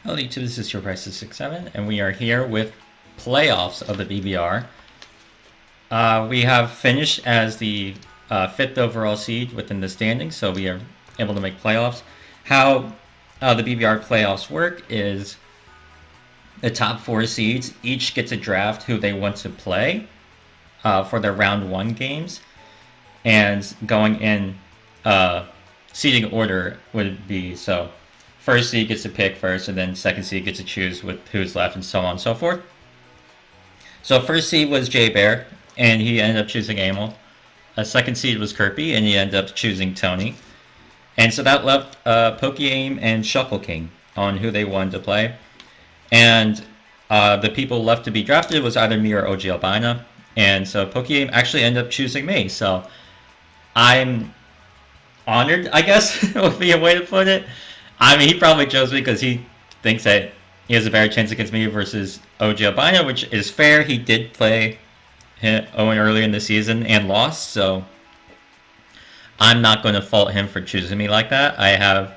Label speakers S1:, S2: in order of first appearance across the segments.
S1: Hello YouTube, this is your Price667, and we are here with playoffs of the BBR. We have finished as the 5th overall seed within the standings, so we are able to make playoffs. How the BBR playoffs work is the top 4 seeds each get to draft who they want to play for their round 1 games, and going in seeding order would be so. First seed gets to pick first, and then second seed gets to choose with who's left, and so on and so forth. So first seed was Jay Bear, and he ended up choosing Amel. Second seed was Kirby, and he ended up choosing Tony. And so that left pokeaim and Shuckle King on who they wanted to play. And the people left to be drafted was either me or OG Albina. And so pokeaim actually ended up choosing me. So I'm honored, I guess, would be a way to put it. I mean, he probably chose me because he thinks that he has a better chance against me versus OG Albino, which is fair. He did play Owen earlier in the season and lost, so I'm not going to fault him for choosing me like that. I have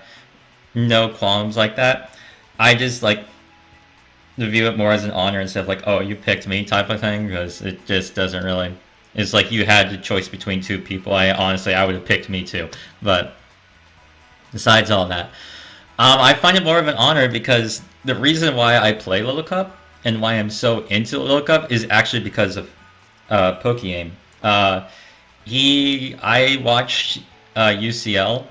S1: no qualms like that. I just like to view it more as an honor instead of like, oh, you picked me type of thing, because it just doesn't really... It's like you had the choice between two people. Honestly, I would have picked me too, but besides all that, I find it more of an honor because the reason why I play Little Cup and why I'm so into Little Cup is actually because of pokeaim. I watched UCL,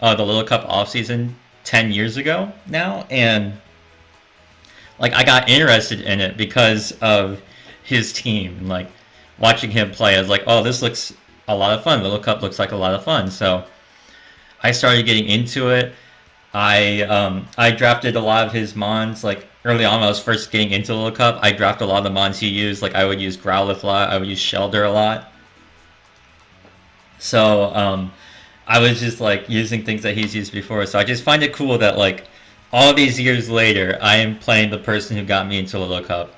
S1: the Little Cup offseason 10 years ago now, and like I got interested in it because of his team, and like watching him play, I was like, oh, this looks a lot of fun. Little Cup looks like a lot of fun, so I started getting into it. I drafted a lot of his mons, like early on when I was first getting into Little Cup. I drafted a lot of the mons he used. Like I would use Growlithe a lot, I would use Shelder a lot. So I was just like using things that he's used before. So I just find it cool that like all these years later, I am playing the person who got me into Little Cup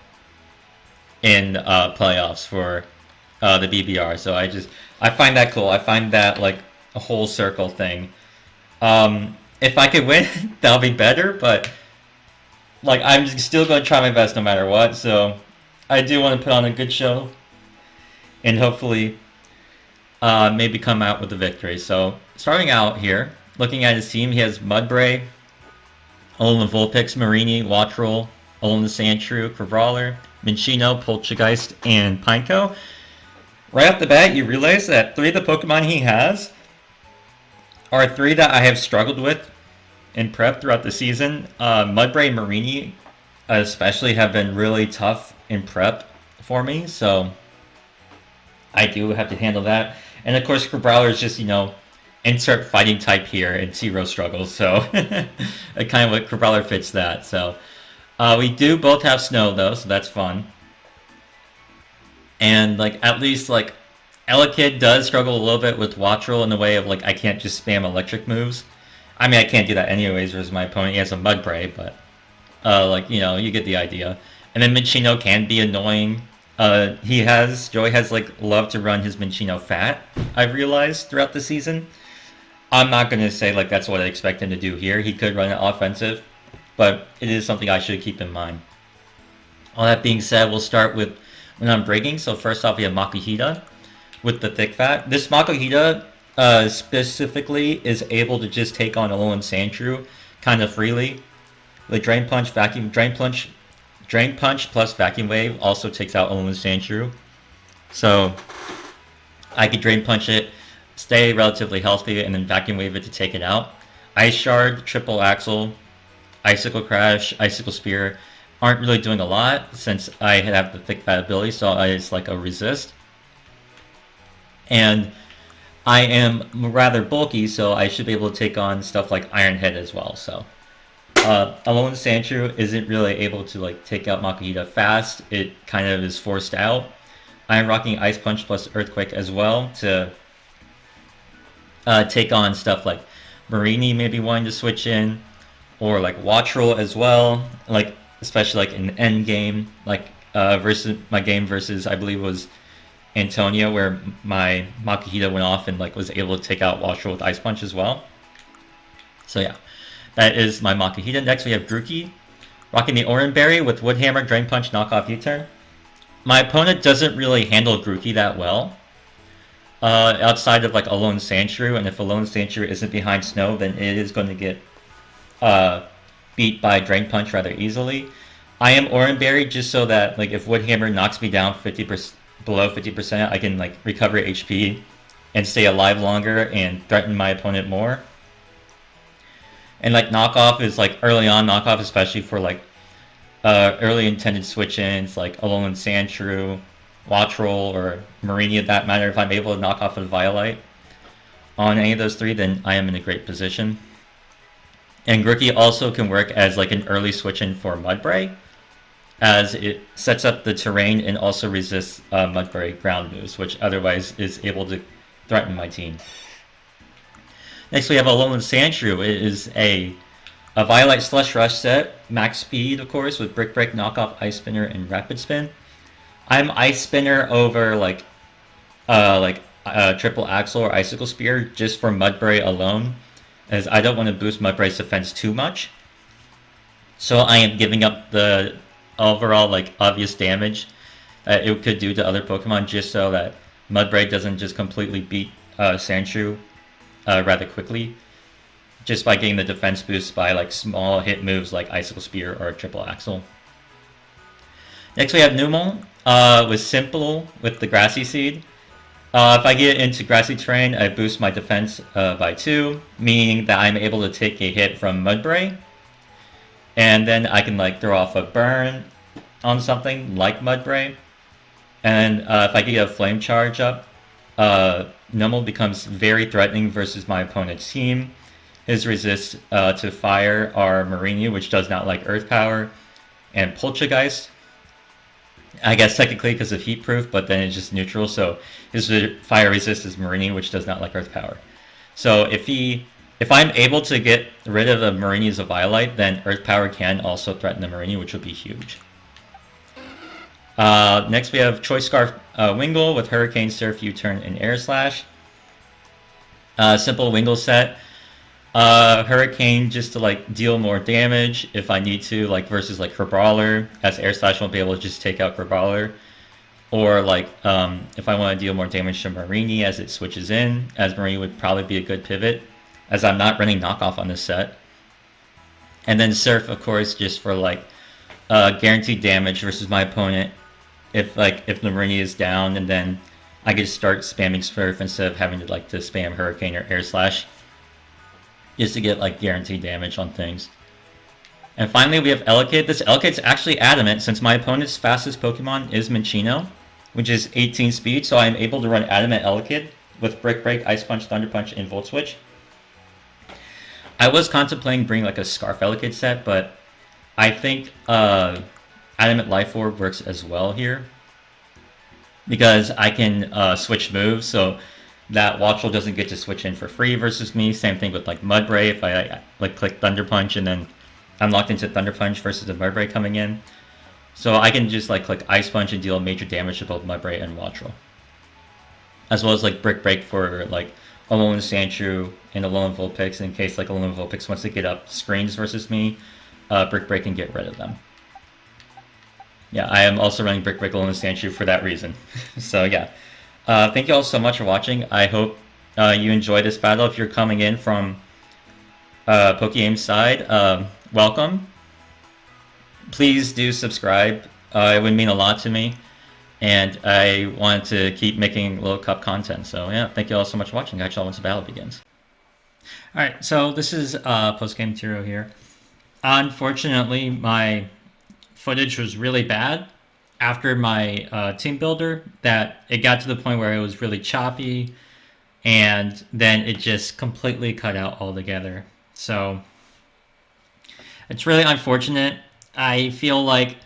S1: in playoffs for the BBR. So I find that cool. I find that like a whole circle thing. If I could win, that'll be better, but like I'm still going to try my best no matter what. So I do want to put on a good show and hopefully maybe come out with a victory. So starting out here, looking at his team, he has Mudbray, Alolan Vulpix, Marini, Wattrel, Alolan Sandshrew, Crabrawler, Minccino, Poltergeist, and Pineco. Right off the bat, you realize that 3 of the Pokemon he has are 3 that I have struggled with in prep throughout the season. Mudbray and Marini especially have been really tough in prep for me, so I do have to handle that. And of course, Crabrawler is just, insert fighting type here and 0 struggles, so it kind of what Crabrawler fits that. So we do both have Snow though, so that's fun. And like at least like Elekid does struggle a little bit with Wattrel in the way of like I can't just spam electric moves. I mean, I can't do that anyways versus my opponent. He has a Mudbray, but you get the idea. And then Minccino can be annoying. Joey has like loved to run his Minccino fat, I've realized throughout the season. I'm not going to say like that's what I expect him to do here. He could run it offensive, but it is something I should keep in mind. All that being said, we'll start with when I'm breaking. So first off, we have Makuhita with the thick fat. This Makuhita specifically is able to just take on Alolan Sandshrew kind of freely. The Drain Punch plus Vacuum Wave also takes out Alolan Sandshrew. So I could Drain Punch it, stay relatively healthy, and then Vacuum Wave it to take it out. Ice Shard, Triple Axle, Icicle Crash, Icicle Spear aren't really doing a lot since I have the thick fat ability, so it's like a resist. And I am rather bulky, so I should be able to take on stuff like Iron Head as well. So Alolan Sandshrew isn't really able to like take out Makuhita fast. It kind of is forced out. I am rocking Ice Punch plus Earthquake as well to take on stuff like Marini maybe wanting to switch in, or like Wattrel as well, like especially like in the end game, like versus my game versus I believe it was Antonio, where my Makuhita went off and like was able to take out Wattrel with Ice Punch as well. So yeah. That is my Makihita. Next we have Grookey, rocking the Oran Berry with Wood Hammer, Drain Punch, Knockoff U-Turn. My opponent doesn't really handle Grookey that well. Outside of like Alolan Sandshrew, and if Alolan Sandshrew isn't behind Snow, then it is going to get beat by Drain Punch rather easily. I am Oran Berry just so that like if Wood Hammer knocks me down 50% below 50%, I can like recover HP and stay alive longer and threaten my opponent more. And like knockoff is like early on knockoff, especially for like early intended switch-ins like Alolan Sandshrew, Wattrel, or Marinia, that matter. If I'm able to knock off a Violite on any of those three, then I am in a great position. And Grookey also can work as like an early switch-in for Mudbray, as it sets up the terrain and also resists Mudbray ground moves, which otherwise is able to threaten my team. Next we have Alolan Sandshrew. It is a Violite Slush Rush set, max speed of course, with Brick Break, Knockoff, Ice Spinner, and Rapid Spin. I'm Ice Spinner over like Triple Axle or Icicle Spear just for Mudbray alone, as I don't want to boost Mudbray's defense too much. So I am giving up the overall like obvious damage that it could do to other Pokemon just so that Mudbray doesn't just completely beat Sandshrew rather quickly, just by getting the defense boost by like small hit moves like Icicle Spear or Triple Axle. Next we have Numel with Simple with the Grassy Seed. If I get into grassy terrain, I boost my defense by 2, meaning that I'm able to take a hit from Mudbray. And then I can like throw off a burn on something like Mudbray. And if I get a Flame Charge up, Numel becomes very threatening versus my opponent's team. His resists to fire are Marinia, which does not like Earth Power, and Poltergeist. I guess technically because of Heat Proof, but then it's just neutral, so his fire resist is Marinia, which does not like Earth Power. So if I'm able to get rid of the Marinia's Violite, then Earth Power can also threaten the Marinia, which would be huge. Next we have Choice Scarf Wingull with Hurricane, Surf, U-Turn, and Air Slash. Simple Wingull set. Hurricane just to like deal more damage if I need to, like versus like Crabrawler, as Air Slash won't be able to just take out Crabrawler. Or like if I want to deal more damage to Marini as it switches in, as Marini would probably be a good pivot, as I'm not running knockoff on this set. And then Surf, of course, just for like guaranteed damage versus my opponent. If the Marini is down, and then I can just start spamming Surf instead of having to like to spam Hurricane or Air Slash, just to get like guaranteed damage on things. And finally we have Elekid. This Elekid's actually adamant, since my opponent's fastest Pokemon is Minccino, which is 18 speed, so I am able to run adamant Elekid with Brick Break, Ice Punch, Thunder Punch, and Volt Switch. I was contemplating bringing like a Scarf Elekid set, but I think Adamant Life Orb works as well here, because I can switch moves, so that Wattrel doesn't get to switch in for free versus me. Same thing with like Mudbray. If I like click Thunder Punch and then I'm locked into Thunder Punch versus the Mudbray coming in, so I can just like click Ice Punch and deal major damage to both Mudbray and Wattrel, as well as like Brick Break for like Alolan Sandshrew and Alolan Vulpix in case like Alolan Vulpix wants to get up screens versus me. Brick Break can get rid of them. Yeah, I am also running Brick Break Alolan Sandshrew for that reason. So yeah, thank you all so much for watching. I hope you enjoy this battle. If you're coming in from pokeaim's side, welcome. Please do subscribe. It would mean a lot to me, and I want to keep making Little Cup content. So yeah, thank you all so much for watching. Catch you all once the battle begins. Alright, so this is post-game material here. Unfortunately, my footage was really bad after my team builder, that it got to the point where it was really choppy, and then it just completely cut out altogether. So it's really unfortunate. I feel like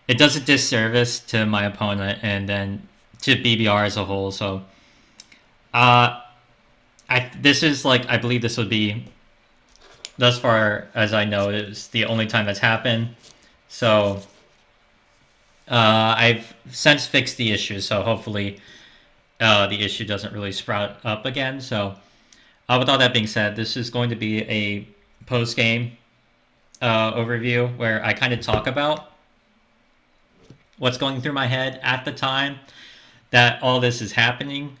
S1: it does a disservice to my opponent and then to BBR as a whole. So this is like, I believe this would be, thus far as I know, it's the only time that's happened. So I've since fixed the issue, so hopefully the issue doesn't really sprout up again. So with all that being said, this is going to be a post-game overview where I kind of talk about what's going through my head at the time that all this is happening.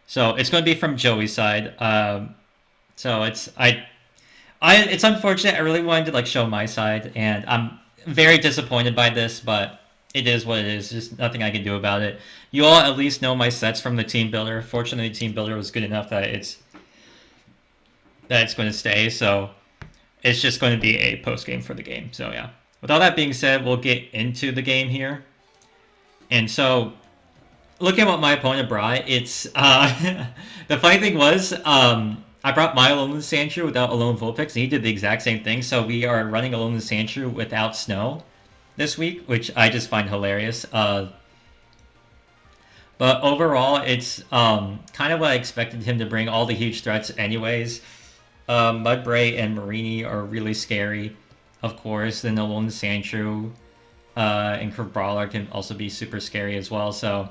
S1: So it's going to be from Joey's side. So it's unfortunate. I really wanted to like show my side, and I'm very disappointed by this, but it is what it is. There's nothing I can do about it. You all at least know my sets from the team builder. Fortunately, the team builder was good enough that it's going to stay. So it's just going to be a post game for the game. So yeah. With all that being said, we'll get into the game here. And so, looking at what my opponent brought, it's the funny thing was I brought my Alolan Sandshrew without Alolan Vulpix, and he did the exact same thing. So we are running Alolan Sandshrew without Snow this week, which I just find hilarious. But overall, it's kind of what I expected him to bring. All the huge threats, anyways. Mudbray and Marini are really scary, of course. Then Alolan Sandshrew and Brawler can also be super scary as well. So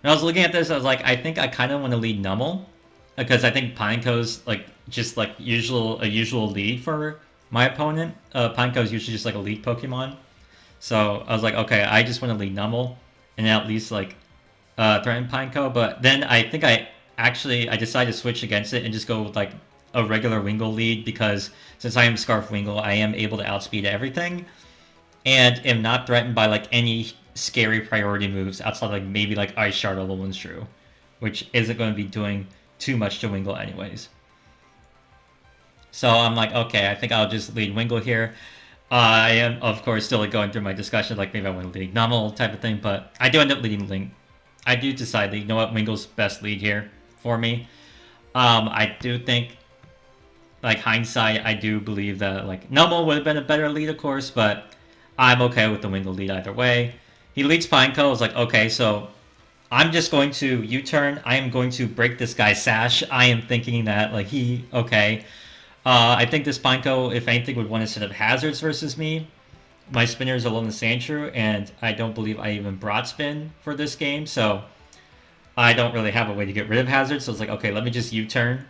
S1: when I was looking at this, I was like, I think I kind of want to lead Numel, because I think Pineco's like just like a usual lead for my opponent. Pineco's usually just like a lead Pokemon. So I was like, okay, I just want to lead Numel and at least like threaten Pineco. But then I think I decided to switch against it and just go with like a regular Wingull lead, because since I am Scarf Wingull, I am able to outspeed everything and am not threatened by like any scary priority moves outside like maybe like Ice Shard or Alolan Shrew, which isn't going to be doing too much to Wingull anyways. So I'm like, okay, I think I'll just lead Wingull here. I am, of course, still like going through my discussion, like maybe I want to lead Numel type of thing, but I do end up leading Link. I do decide that, you know what, Wingull's best lead here for me. I do think, like hindsight, I do believe that like Numel would have been a better lead, of course, but I'm okay with the Wingull lead either way. He leads Pineco. I was like, okay, so I'm just going to U-turn. I am going to break this guy's sash. I am thinking that like okay. I think this Pineco, if anything, would want to set up hazards versus me. My spinner is Alolan Sandshrew, and I don't believe I even brought spin for this game, so I don't really have a way to get rid of hazards. So it's like, okay, let me just U-turn,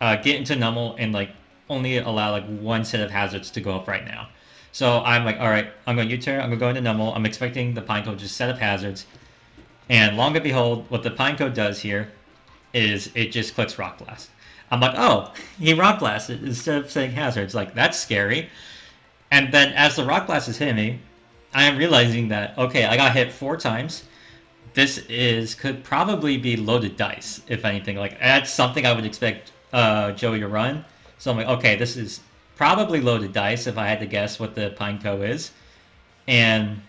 S1: get into Numel, and like only allow like one set of hazards to go up right now. So I'm like, all right, I'm going to U-turn, I'm going to go into Numel. I'm expecting the Pineco to just set up hazards. And long and behold, what the Pineco does here is it just clicks Rock Blast. I'm like, oh, he Rock Blasted instead of saying hazards. Like, that's scary. And then as the Rock Blast is hitting me, I am realizing that, okay, I got hit 4 times. This could probably be loaded dice, if anything. Like, that's something I would expect Joey to run. So I'm like, okay, this is probably loaded dice if I had to guess what the Pineco is. And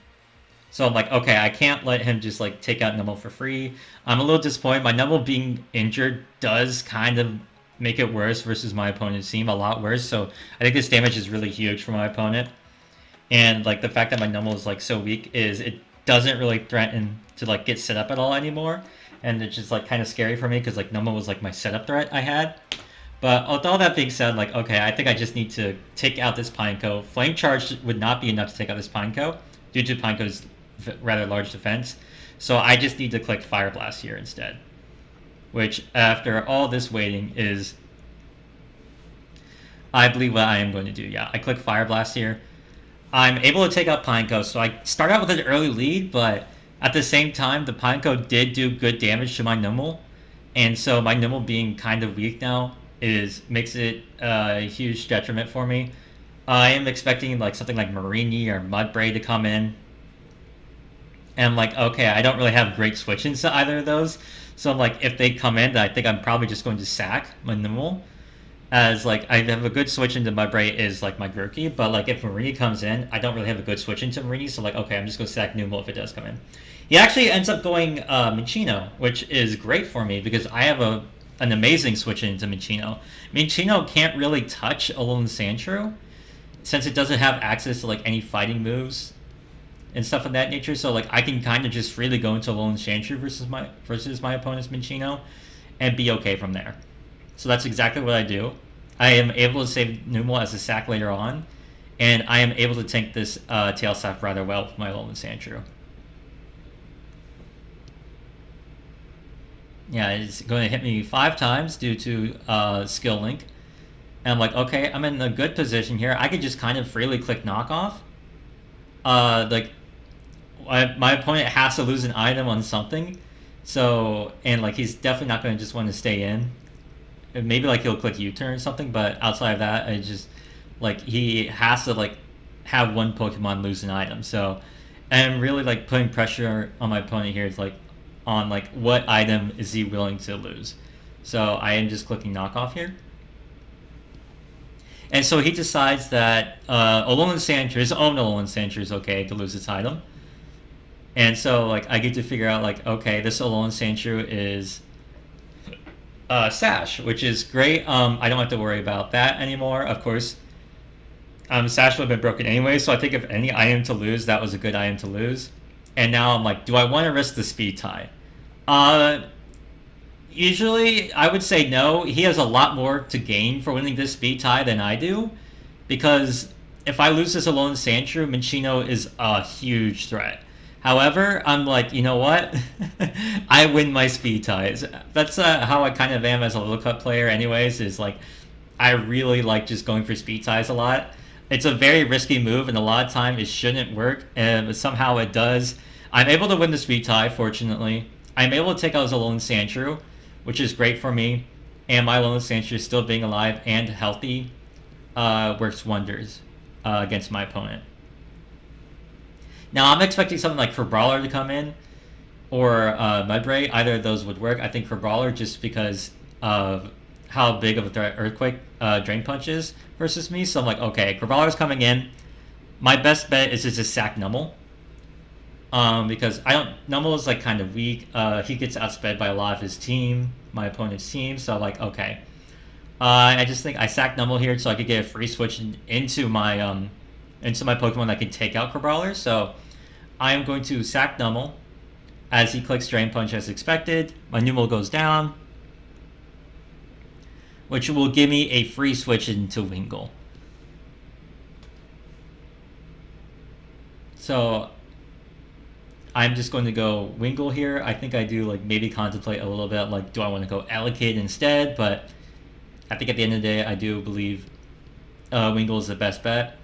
S1: so I'm like, okay, I can't let him just like take out Numel for free. I'm a little disappointed. My Numel being injured does kind of make it worse versus my opponent's team, a lot worse. So I think this damage is really huge for my opponent. And like the fact that my Numel is like so weak is it doesn't really threaten to like get set up at all anymore. And it's just like kind of scary for me because like Numel was like my setup threat I had. But with all that being said, like, okay, I think I just need to take out this Pineco. Flame Charge would not be enough to take out this Pineco due to Pineco's rather large defense. So I just need to click Fire Blast here instead. Which, after all this waiting, is, I believe, what I am going to do. Yeah, I click Fire Blast here. I'm able to take out Pineco, so I start out with an early lead, but at the same time, the Pineco did do good damage to my Numel. And so my Numel being kind of weak now makes it a huge detriment for me. I am expecting like something like Marini or Mudbray to come in. And I'm like, okay, I don't really have great switch-ins to either of those. So I'm like, if they come in, I think I'm probably just going to sack my Numel. As like, I have a good switch into Mudbray is like my Grookey, but like if Marini comes in, I don't really have a good switch into Marini, so like, okay, I'm just going to sack Numel if it does come in. He actually ends up going Minccino, which is great for me because I have an amazing switch into Minccino. Minccino can't really touch Alolan Sandshrew since it doesn't have access to like any fighting moves and stuff of that nature. So like I can kind of just freely go into Alolan Sandshrew versus my opponent's Minccino and be okay from there. So that's exactly what I do. I am able to save Numel as a sack later on, and I am able to tank this Tail Slap rather well with my Alolan Sandshrew. Yeah, it's going to hit me 5 times due to Skill Link. And I'm like, okay, I'm in a good position here. I could just kind of freely click knockoff. Like my opponent has to lose an item on something, so and like he's definitely not going to just want to stay in. Maybe like he'll click U-turn or something, but outside of that, I just like he has to like have one Pokemon lose an item. So, and I'm really like putting pressure on my opponent here. It's like on like what item is he willing to lose. So I am just clicking knockoff here. And so he decides that Alolan Sandshrew, his own Alolan Sandshrew, is okay to lose its item. And so like I get to figure out like, okay, this Alolan Sandshrew is Sash, which is great. I don't have to worry about that anymore. Of course, Sash would have been broken anyway, so I think if any item to lose, that was a good item to lose. And now I'm like, do I want to risk the speed tie? Usually, I would say no. He has a lot more to gain for winning this speed tie than I do, because if I lose this Alolan Sandshrew, Minccino is a huge threat. However, I'm like, you know what? I win my speed ties. That's how I kind of am as a Little Cup player anyways, is like, I really like just going for speed ties a lot. It's a very risky move, and a lot of time it shouldn't work, but somehow it does. I'm able to win the speed tie, fortunately. I'm able to take out his Alolan Sandshrew, which is great for me, and my Alolan Sandshrew still being alive and healthy works wonders against my opponent. Now, I'm expecting something like Brawler to come in, or Mudbray. Either of those would work. I think Brawler, just because of how big of a threat Earthquake Drain Punch is versus me. So I'm like, okay, Brawler's coming in. My best bet is to just sack Numel. Because Numel is like kind of weak. He gets outsped by a lot of his team, my opponent's team. So I'm like, okay. I just think I sack Numel here so I could get a free switch into my Pokemon that can take out Brawler. So I am going to sack Numel as he clicks Drain Punch as expected. My Numel goes down, which will give me a free switch into Wingull. So I'm just going to go Wingull here. I think I do like maybe contemplate a little bit like, do I want to go Allocate instead? But I think at the end of the day, I do believe Wingull is the best bet.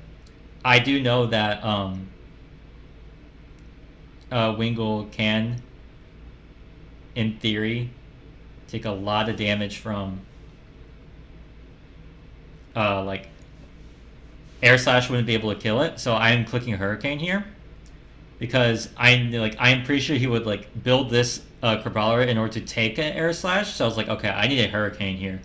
S1: I do know that Wingull can, in theory, take a lot of damage from like Air Slash wouldn't be able to kill it. So I'm clicking Hurricane here because I'm pretty sure he would like build this Crabrawler in order to take an Air Slash. So I was like, okay, I need a Hurricane here.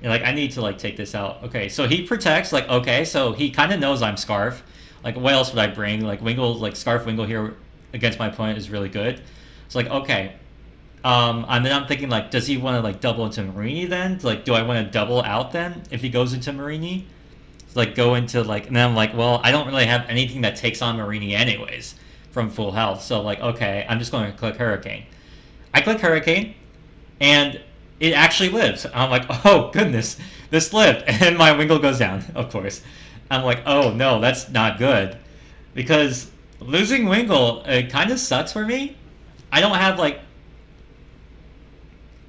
S1: And like I need to like take this out. Okay, so he protects. Like okay, so he kind of knows I'm Scarf. Like what else would I bring? Like Wingull, like Scarf Wingull here against my opponent is really good. It's like okay. And then I'm thinking like, does he want to like double into Marini then? Like, do I want to double out then if he goes into Marini? So, like go into like, and then I'm like, well, I don't really have anything that takes on Marini anyways from full health. So like, okay, I'm just going to click Hurricane. I click Hurricane, and it actually lives. I'm like, oh goodness, this lived, and my Wingull goes down. Of course, I'm like, oh no, that's not good, because losing Wingull it kind of sucks for me. I don't have like.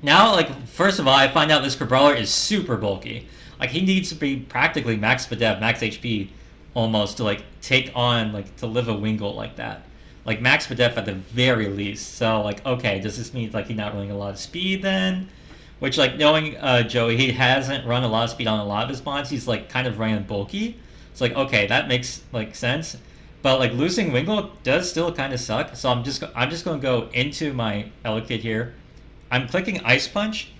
S1: Now, like, first of all, I find out this Crabrawler is super bulky. Like, he needs to be practically max Spadef, max HP, almost, to, like, take on, like, to live a Wingull like that. Like, max Spadef at the very least. So, like, okay, does this mean, like, he's not running a lot of speed then? Which, like, knowing Joey, he hasn't run a lot of speed on a lot of his bonds. He's, like, kind of running bulky. It's like, okay, that makes, like, sense. But, like, losing Wingull does still kind of suck. So I'm just going to go into my Elekid here. I'm clicking Ice Punch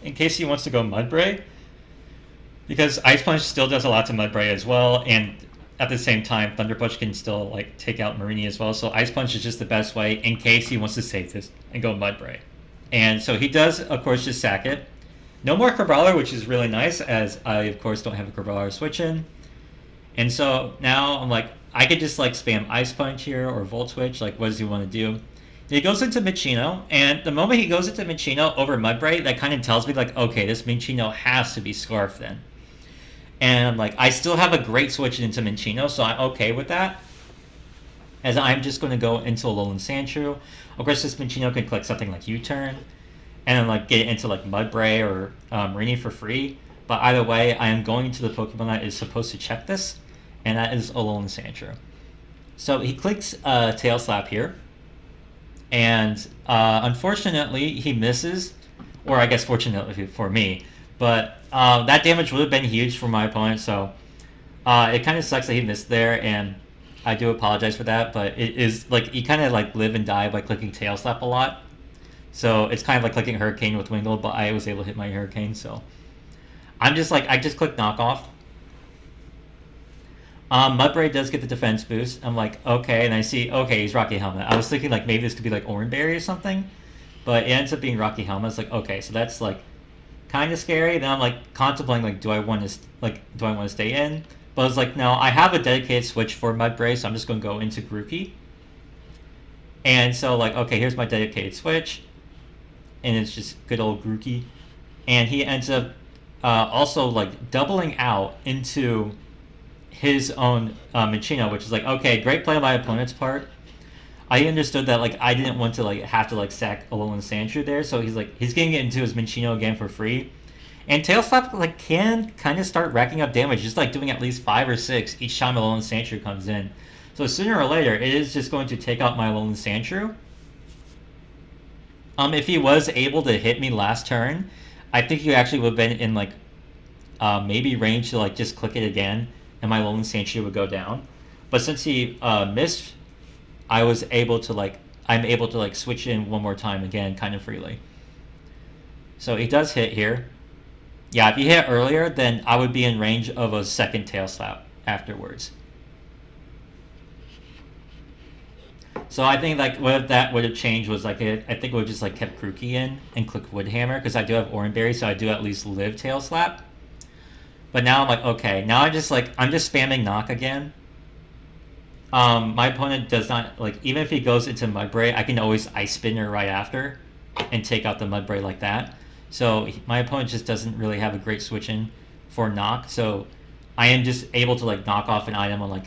S1: in case he wants to go Mudbray, because Ice Punch still does a lot to Mudbray as well, and at the same time, Thunder Punch can still like take out Marini as well. So Ice Punch is just the best way in case he wants to save this and go Mudbray. And so he does, of course, just sack it. No more Crabrawler, which is really nice, as I, of course, don't have a Crabrawler switch in. And so now I'm like, I could just like spam Ice Punch here or Volt Switch. Like, what does he want to do? He goes into Minccino, and the moment he goes into Minccino over Mudbray, that kind of tells me, like, okay, this Minccino has to be Scarf then. And, like, I still have a great switch into Minccino, so I'm okay with that. As I'm just going to go into Alolan Sandshrew. Of course, this Minccino can click something like U-turn, and then, like, get into, like, Mudbray or Marini for free. But either way, I am going to the Pokemon that is supposed to check this, and that is Alolan Sandshrew. So he clicks Tail Slap here, and unfortunately he misses, or I guess fortunately for me, but that damage would have been huge for my opponent, so it kind of sucks that he missed there, and I do apologize for that, but it is like you kind of like live and die by clicking Tail Slap a lot. So it's kind of like clicking Hurricane with Wingull, but I was able to hit my Hurricane, so I'm just like, I just click Knockoff. Mudbray does get the defense boost. I'm like, okay, and I see, okay, he's Rocky Helmet. I was thinking like maybe this could be like Orange Berry or something, but it ends up being Rocky Helmet. It's like, okay, so that's like kind of scary. Then I'm like contemplating like, do I want to stay in? But I was like, no, I have a dedicated switch for Mudbray, so I'm just going to go into Grookey. And so like, okay, here's my dedicated switch, and it's just good old Grookey, and he ends up also like doubling out into his own Minccino, which is like, okay, great play on my opponent's part. I understood that like I didn't want to like have to like sack Alolan Sandshrew there, so he's getting it into his Minccino again for free. And Tail Slap like can kind of start racking up damage, just like doing at least 5 or 6 each time Alolan Sandshrew comes in. So sooner or later, it is just going to take out my Alolan Sandshrew. If he was able to hit me last turn, I think he actually would have been in like maybe range to like just click it again, and my Alolan Sandshrew would go down. But since he missed, I'm able to like switch in one more time again, kind of freely. So he does hit here. Yeah, if he hit earlier, then I would be in range of a second Tail Slap afterwards. So I think like what that would have changed was like I think it would have just like kept Grookey in and click Wood Hammer, because I do have Orange Berry, so I do at least live Tail Slap. But now I'm like, okay, now I'm just spamming Knock again. My opponent does not like, even if he goes into Mudbray, I can always Ice Spinner right after and take out the Mudbray like that. So my opponent just doesn't really have a great switch in for Knock. So I am just able to like knock off an item on like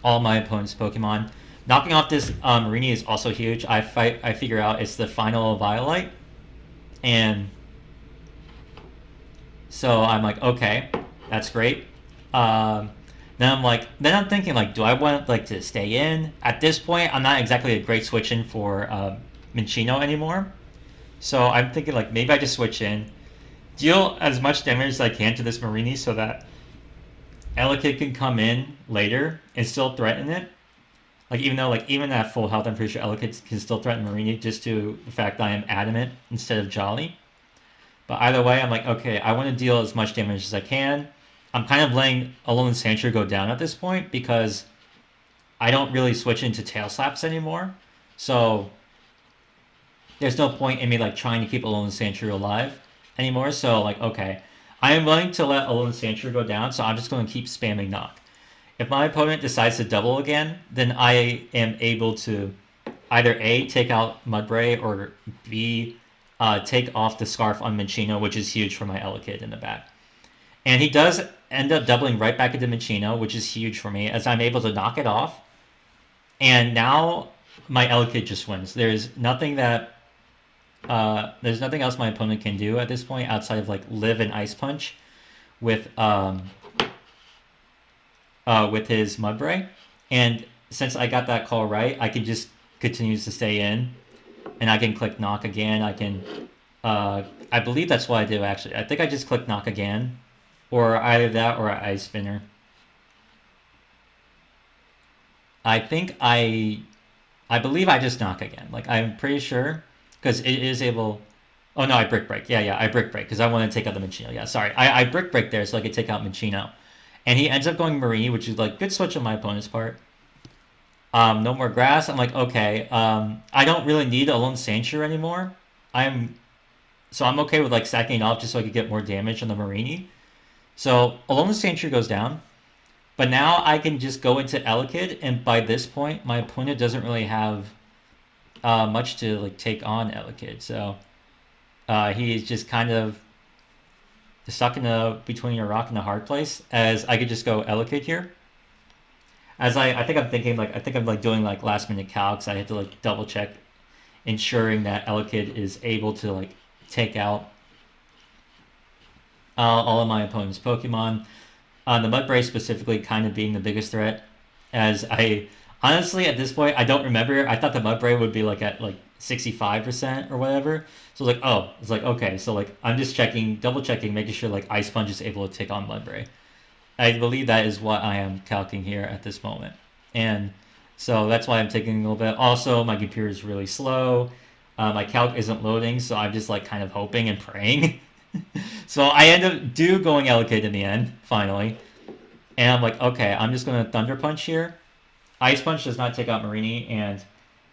S1: all my opponent's Pokemon. Knocking off this Marini is also huge. I figure out it's the final Violite, and so I'm like, okay, that's great. Then I'm thinking like, do I want like to stay in? At this point, I'm not exactly a great switch in for Minccino anymore. So I'm thinking like maybe I just switch in, deal as much damage as I can to this Marini so that Elekid can come in later and still threaten it. Like even though like even at full health, I'm pretty sure Elekid can still threaten Marini just to the fact that I am adamant instead of Jolly. But either way, I'm like, okay, I want to deal as much damage as I can. I'm kind of letting Alolan Sandshrew go down at this point because I don't really switch into Tail Slaps anymore. So there's no point in me like trying to keep Alolan Sandshrew alive anymore. So like, okay, I am willing to let Alolan Sandshrew go down, so I'm just going to keep spamming Knock. If my opponent decides to double again, then I am able to either A, take out Mudbray, or B, take off the Scarf on Minccino, which is huge for my Elekid in the back. And he does end up doubling right back into Minccino, which is huge for me, as I'm able to knock it off. And now my Elekid just wins. There's nothing else my opponent can do at this point outside of like live and Ice Punch with his Mudbray. And since I got that call right, I can just continue to stay in, and I can click Knock again. I can, I believe that's what I do actually. I think I just click Knock again, or either that or Ice Spinner. I believe I just Knock again. Like I'm pretty sure, because it is able. Oh no, I Brick Break. Yeah, I Brick Break because I want to take out the Minccino. Yeah, sorry, I Brick Break there so I could take out Minccino. And he ends up going Marini, which is like good switch on my opponent's part. No more grass. I'm like, okay. I don't really need Alolan Sandshrew anymore. So I'm okay with like sacking it off just so I could get more damage on the Marini. So Alolan Sandshrew goes down. But now I can just go into Elekid, and by this point, my opponent doesn't really have much to like take on Elekid. So he's just kind of stuck between a rock and a hard place, as I could just go Elekid here. As I think I'm like doing like last minute calcs. I had to like double check, ensuring that Elekid is able to like take out all of my opponent's Pokemon. The Mudbray specifically kind of being the biggest threat, as I honestly at this point I don't remember. I thought the Mudbray would be like at like 65% or whatever. So like, oh, it's like okay, so like I'm just checking, double checking, making sure like Ice Sponge is able to take on Mudbray. I believe that is what I am calculating here at this moment, and so that's why I'm taking a little bit. Also, my computer is really slow. My calc isn't loading, so I'm just like kind of hoping and praying. So I end up going allocate in the end, finally. And I'm like, okay, I'm just gonna Thunder Punch here. Ice Punch does not take out Marini, and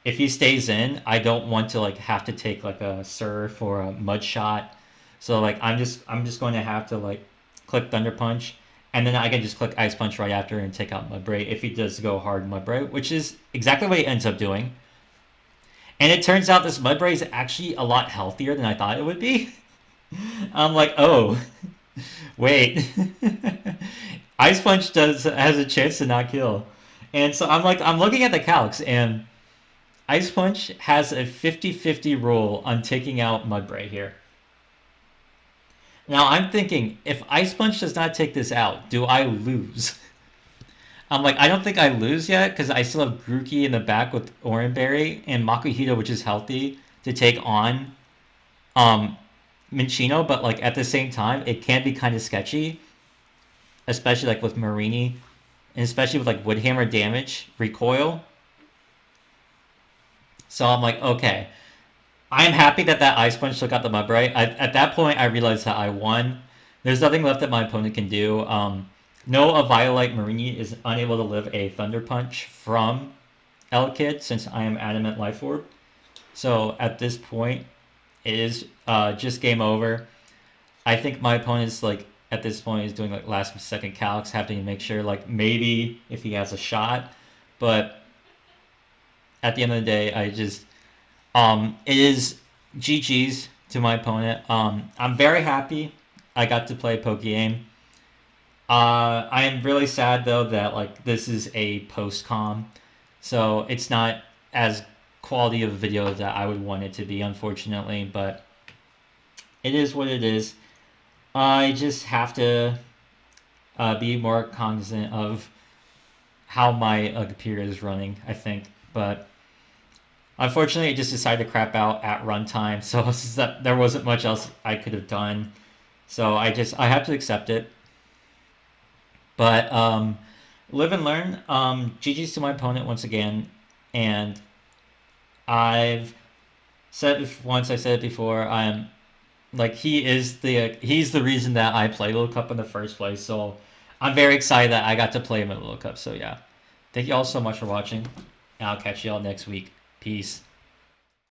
S1: if he stays in, I don't want to like have to take like a Surf or a Mud Shot. So like I'm just going to have to like click Thunder Punch, and then I can just click Ice Punch right after and take out Mudbray if he does go hard Mudbray, which is exactly what he ends up doing. And it turns out this Mudbray is actually a lot healthier than I thought it would be. I'm like, oh, wait. Ice Punch has a chance to not kill. And so I'm looking at the calcs, and Ice Punch has a 50-50 rule on taking out Mudbray here. Now I'm thinking, if Ice Punch does not take this out, do I lose? I'm like, I don't think I lose yet, because I still have Grookey in the back with Oranberry and Makuhito, which is healthy, to take on Minccino, but like at the same time, it can be kind of sketchy, especially like with Marini, and especially with like Woodhammer damage, recoil. So I'm like, okay, I'm happy that Ice Punch took out the Mudbray. At that point, I realized that I won. There's nothing left that my opponent can do. No, a Violite Marini is unable to live a Thunder Punch from Elekid since I am Adamant Life Orb. So at this point, it is just game over. I think my opponent's like at this point is doing like last second calcs, having to make sure like maybe if he has a shot, but at the end of the day, I just it is GG's to my opponent. I'm very happy I got to play pokeaim. I am really sad though that like this is a post-com, so it's not as quality of a video that I would want it to be, unfortunately, but it is what it is. I just have to be more cognizant of how my computer is running, I think, but unfortunately, I just decided to crap out at runtime, so there wasn't much else I could have done. So I have to accept it. But live and learn. GG's to my opponent once again, and I've said it once. I said it before. I'm like he's the reason that I play Little Cup in the first place. So I'm very excited that I got to play him at Little Cup. So yeah, thank you all so much for watching, and I'll catch you all next week. Peace.